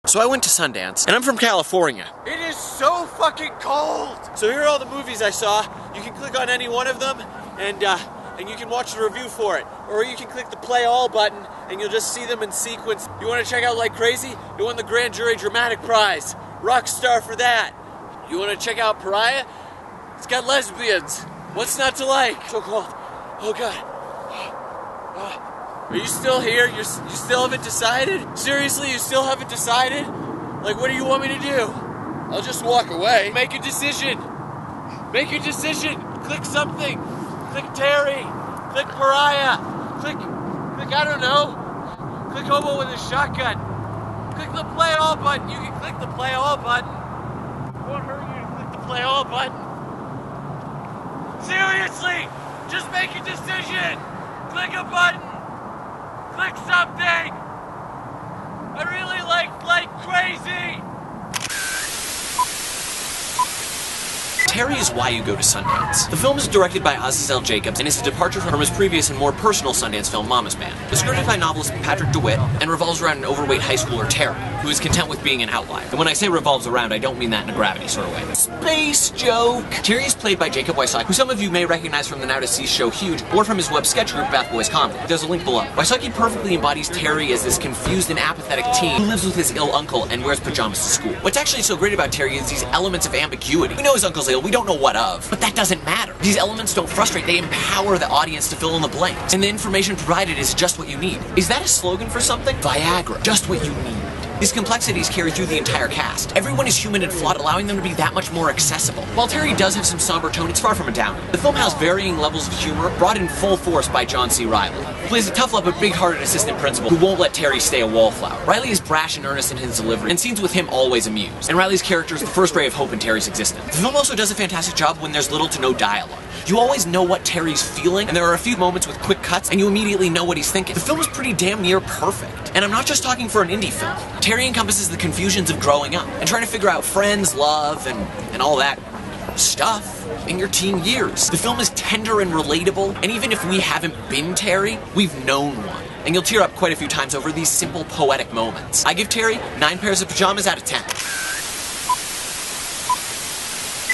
So I went to Sundance, and I'm from California. It is so fucking cold! So here are all the movies I saw. You can click on any one of them, and you can watch the review for it. Or you can click the play all button, and you'll just see them in sequence. You want to check out Like Crazy? It won the Grand Jury Dramatic Prize. Rock star for that. You want to check out Pariah? It's got lesbians. What's not to like? So cold. Oh God. Are you still here? You still haven't decided? Seriously, you still haven't decided? Like, what do you want me to do? I'll just walk away. Make a decision. Make a decision. Click something. Click Terry. Click Pariah. Click, I don't know. Click Hobo with a shotgun. Click the play all button. You can click the play all button. It won't hurt you to click the play all button. Seriously, just make a decision. Click a button. Click something! I really like Crazy! Terry is why you go to Sundance. The film is directed by Azazel Jacobs and is a departure from his previous and more personal Sundance film, Mama's Band. It's scripted by novelist Patrick DeWitt and revolves around an overweight high schooler, Terry, who is content with being an outlier. And when I say revolves around, I don't mean that in a Gravity sort of way. Space joke! Terry is played by Jacob Wysocki, who some of you may recognize from the now-deceased show Huge, or from his web sketch group, Bath Boys Comedy. There's a link below. Wysocki perfectly embodies Terry as this confused and apathetic teen who lives with his ill uncle and wears pajamas to school. What's actually so great about Terry is these elements of ambiguity. We know his uncle's ill, we don't know what of. But that doesn't matter. These elements don't frustrate, they empower the audience to fill in the blanks. And the information provided is just what you need. Is that a slogan for something? Viagra. Just what you need. These complexities carry through the entire cast. Everyone is human and flawed, allowing them to be that much more accessible. While Terry does have some somber tone, it's far from a downer. The film has varying levels of humor, brought in full force by John C. Reilly, who plays a tough-love but big-hearted assistant principal who won't let Terry stay a wallflower. Reilly is brash and earnest in his delivery, and scenes with him always amuse. And Reilly's character is the first ray of hope in Terry's existence. The film also does a fantastic job when there's little to no dialogue. You always know what Terry's feeling, and there are a few moments with quick cuts, and you immediately know what he's thinking. The film is pretty damn near perfect. And I'm not just talking for an indie film. Terry encompasses the confusions of growing up, and trying to figure out friends, love, and all that stuff in your teen years. The film is tender and relatable, and even if we haven't been Terry, we've known one. And you'll tear up quite a few times over these simple, poetic moments. I give Terry 9 pairs of pajamas out of 10.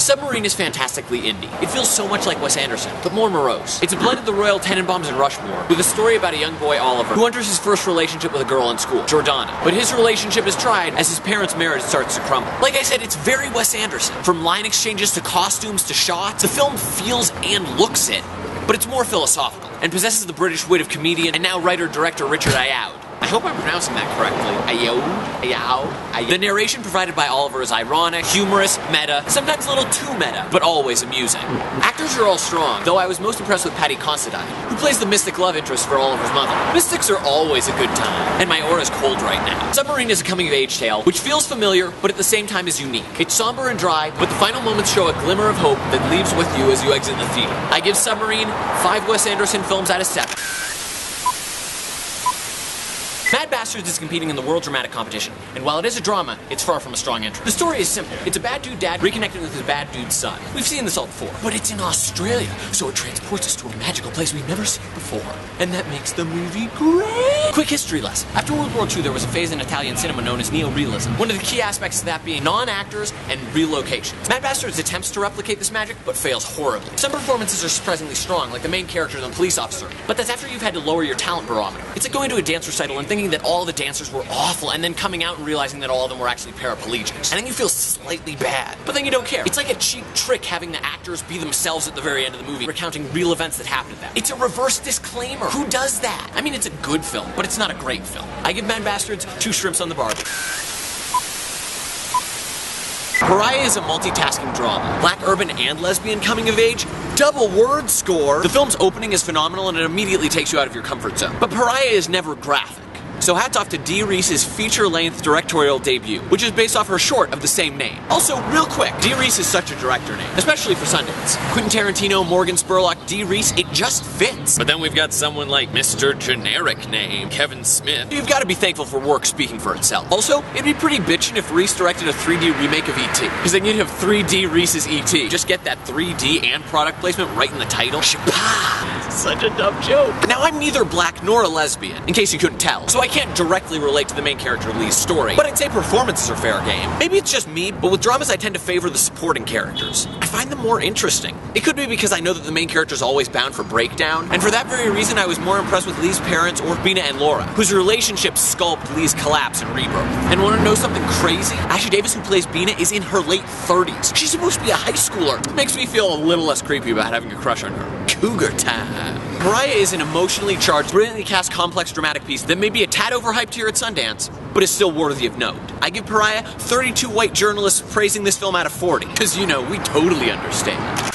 Submarine is fantastically indie. It feels so much like Wes Anderson, but more morose. It's a blend of the Royal Tenenbaums and Rushmore, with a story about a young boy, Oliver, who enters his first relationship with a girl in school, Jordana. But his relationship is tried as his parents' marriage starts to crumble. Like I said, it's very Wes Anderson. From line exchanges to costumes to shots, the film feels and looks it, but it's more philosophical, and possesses the British wit of comedian and now writer-director Richard Ayoud. I hope I'm pronouncing that correctly. Ayoud. The narration provided by Oliver is ironic, humorous, meta, sometimes a little too meta, but always amusing. Actors are all strong, though I was most impressed with Paddy Considine, who plays the mystic love interest for Oliver's mother. Mystics are always a good time, and my aura's cold right now. Submarine is a coming-of-age tale, which feels familiar, but at the same time is unique. It's somber and dry, but the final moments show a glimmer of hope that leaves with you as you exit the theater. I give Submarine 5 Wes Anderson films out of 7. Mad Bastards is competing in the World Dramatic Competition, and while it is a drama, it's far from a strong entry. The story is simple. It's a bad dude dad reconnecting with his bad dude son. We've seen this all before, but it's in Australia, so it transports us to a magical place we've never seen before, and that makes the movie great! Quick history lesson. After World War II, there was a phase in Italian cinema known as neo-realism, one of the key aspects of that being non-actors and relocations. Mad Bastards attempts to replicate this magic, but fails horribly. Some performances are surprisingly strong, like the main character, the police officer, but that's after you've had to lower your talent barometer. It's like going to a dance recital and thinking that all the dancers were awful, and then coming out and realizing that all of them were actually paraplegics. And then you feel slightly bad, but then you don't care. It's like a cheap trick having the actors be themselves at the very end of the movie, recounting real events that happened to them. It's a reverse disclaimer. Who does that? I mean, it's a good film, but it's not a great film. I give Mad Bastards 2 shrimps on the barbie. Pariah is a multitasking drama. Black urban and lesbian coming of age, double word score. The film's opening is phenomenal and it immediately takes you out of your comfort zone. But Pariah is never graphic. So hats off to Dee Reese's feature-length directorial debut, which is based off her short of the same name. Also, real quick, Dee Reese is such a director name, especially for Sundance. Quentin Tarantino, Morgan Spurlock, Dee Reese, it just fits. But then we've got someone like Mr. Generic Name, Kevin Smith. You've got to be thankful for work speaking for itself. Also, it'd be pretty bitchin' if Reese directed a 3D remake of E.T., because then you'd have 3D Reese's E.T. Just get that 3D and product placement right in the title. Shabazz! Such a dumb joke. Now, I'm neither black nor a lesbian, in case you couldn't tell, so I can't directly relate to the main character Lee's story, but I'd say performances are fair game. Maybe it's just me, but with dramas I tend to favor the supporting characters. I find them more interesting. It could be because I know that the main character is always bound for breakdown, and for that very reason I was more impressed with Lee's parents or Bina and Laura, whose relationship sculpted Lee's collapse and rebirth. And want to know something crazy? Ashley Davis, who plays Bina, is in her late 30s. She's supposed to be a high schooler. Makes me feel a little less creepy about having a crush on her. Cougar time. Pariah is an emotionally charged, brilliantly cast, complex dramatic piece that may be a tad overhyped here at Sundance, but is still worthy of note. I give Pariah 32 white journalists praising this film out of 40, because you know, we totally understand.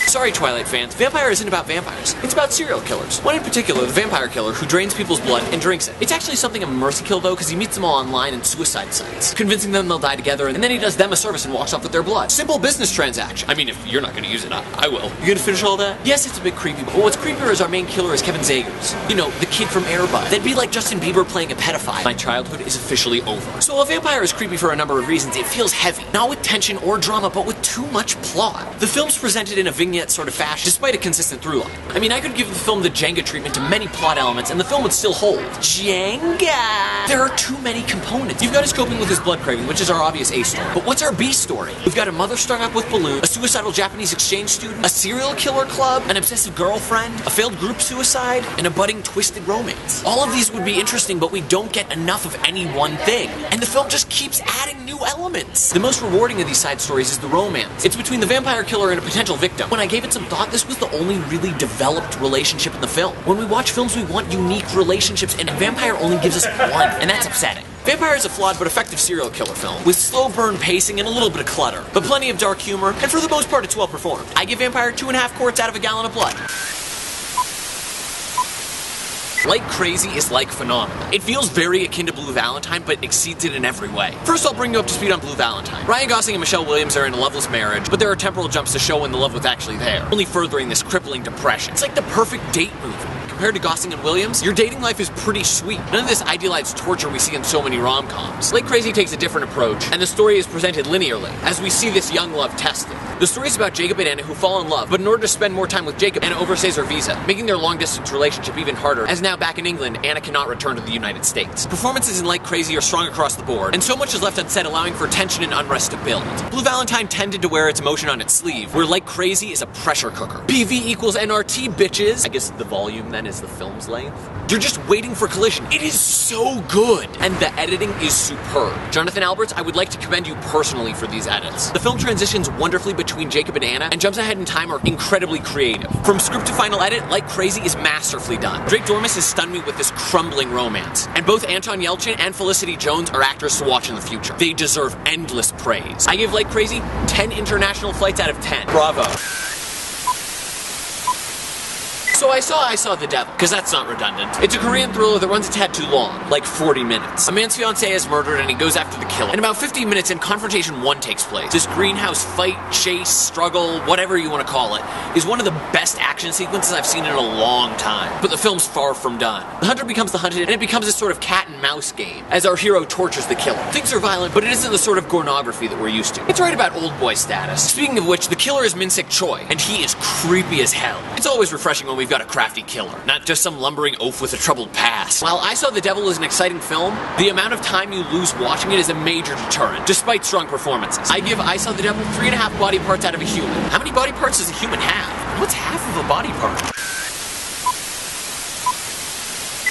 Sorry, Twilight fans, Vampire isn't about vampires. It's about serial killers. One in particular, the vampire killer who drains people's blood and drinks it. It's actually something of a mercy kill, though, because he meets them all online in suicide sites, convincing them they'll die together, and then he does them a service and walks off with their blood. Simple business transaction. I mean, if you're not going to use it, I will. You gonna finish all that? Yes, it's a bit creepy, but what's creepier is our main killer is Kevin Zegers. You know, the kid from Air Bud. That'd be like Justin Bieber playing a pedophile. My childhood is officially over. So while Vampire is creepy for a number of reasons, it feels heavy. Not with tension or drama, but with too much plot. The film's presented in a vignette sort of fashion, despite a consistent through line. I mean, I could give the film the Jenga treatment to many plot elements, and the film would still hold. Jenga! There are too many components. You've got his coping with his blood craving, which is our obvious A story. But what's our B story? We've got a mother strung up with balloons, a suicidal Japanese exchange student, a serial killer club, an obsessive girlfriend, a failed group suicide, and a budding twisted romance. All of these would be interesting, but we don't get enough of any one thing. And the film just keeps adding new elements. The most rewarding of these side stories is the romance. It's between the vampire killer and a potential victim. When I gave it some thought, this was the only really developed relationship in the film. When we watch films, we want unique relationships, and Vampire only gives us one, and that's upsetting. Vampire is a flawed but effective serial killer film, with slow burn pacing and a little bit of clutter, but plenty of dark humor, and for the most part it's well performed. I give Vampire 2.5 quarts out of a gallon of blood. Like Crazy is like phenomenal. It feels very akin to Blue Valentine, but exceeds it in every way. First, I'll bring you up to speed on Blue Valentine. Ryan Gosling and Michelle Williams are in a loveless marriage, but there are temporal jumps to show when the love was actually there, only furthering this crippling depression. It's like the perfect date movie. Compared to Gosling and Williams, your dating life is pretty sweet. None of this idealized torture we see in so many rom-coms. Like Crazy takes a different approach, and the story is presented linearly, as we see this young love tested. The story is about Jacob and Anna who fall in love, but in order to spend more time with Jacob, Anna overstays her visa, making their long-distance relationship even harder, as now back in England, Anna cannot return to the United States. Performances in Like Crazy are strong across the board, and so much is left unsaid, allowing for tension and unrest to build. Blue Valentine tended to wear its emotion on its sleeve, where Like Crazy is a pressure cooker. PV equals NRT, bitches! I guess the volume then is the film's length. You're just waiting for collision. It is so good, and the editing is superb. Jonathan Alberts, I would like to commend you personally for these edits. The film transitions wonderfully between Jacob and Anna, and jumps ahead in time are incredibly creative. From script to final edit, Like Crazy is masterfully done. Drake Dormus has stunned me with this crumbling romance, and both Anton Yelchin and Felicity Jones are actors to watch in the future. They deserve endless praise. I give Like Crazy 10 international flights out of 10. Bravo. So I saw The Devil, because that's not redundant. It's a Korean thriller that runs a tad too long, like 40 minutes. A man's fiancée is murdered and he goes after the killer. And about 15 minutes in, Confrontation 1 takes place. This greenhouse fight, chase, struggle, whatever you want to call it, is one of the best action sequences I've seen in a long time. But the film's far from done. The hunter becomes the hunted, and it becomes a sort of cat and mouse game, as our hero tortures the killer. Things are violent, but it isn't the sort of pornography that we're used to. It's right about old boy status. Speaking of which, the killer is Min-sik Choi, and he is creepy as hell. It's always refreshing when we've got a crafty killer, not just some lumbering oaf with a troubled past. While I Saw the Devil is an exciting film, the amount of time you lose watching it is a major deterrent, despite strong performances. I give I Saw the Devil 3.5 body parts out of a human. How many body parts does a human have? What's half of a body part?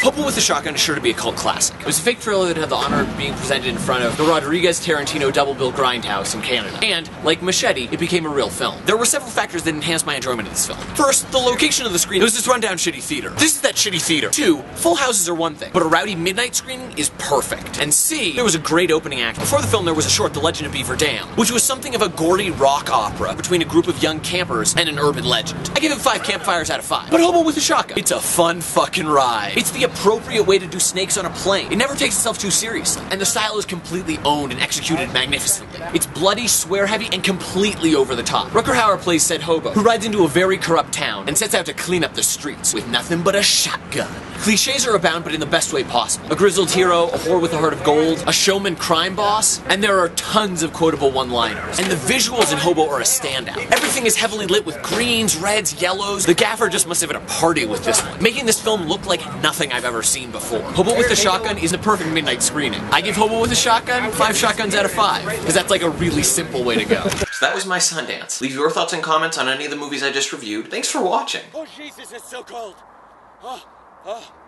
Hobo with a Shotgun is sure to be a cult classic. It was a fake thriller that had the honor of being presented in front of the Rodriguez-Tarantino double bill grindhouse in Canada. And, like Machete, it became a real film. There were several factors that enhanced my enjoyment of this film. First, the location of the screen. It was this rundown shitty theater. This is that shitty theater. 2, full houses are one thing, but a rowdy midnight screening is perfect. And C, there was a great opening act. Before the film, there was a short, The Legend of Beaver Dam, which was something of a gaudy rock opera between a group of young campers and an urban legend. I give it 5 campfires out of 5. But Hobo with a Shotgun, it's a fun fucking ride. It's the appropriate way to do snakes on a plane. It never takes itself too seriously, and the style is completely owned and executed magnificently. It's bloody, swear-heavy, and completely over the top. Rutger Hauer plays said Hobo, who rides into a very corrupt town and sets out to clean up the streets with nothing but a shotgun. Cliches are abound, but in the best way possible. A grizzled hero, a whore with a heart of gold, a showman crime boss, and there are tons of quotable one-liners. And the visuals in Hobo are a standout. Everything is heavily lit with greens, reds, yellows. The gaffer just must have had a party with this one, making this film look like nothing I've ever seen before. Hobo with a Shotgun is the perfect midnight screening. I give Hobo with a Shotgun 5 shotguns out of 5, because that's like a really simple way to go. So that was my Sundance. Leave your thoughts and comments on any of the movies I just reviewed. Thanks for watching. Oh Jesus, it's so cold.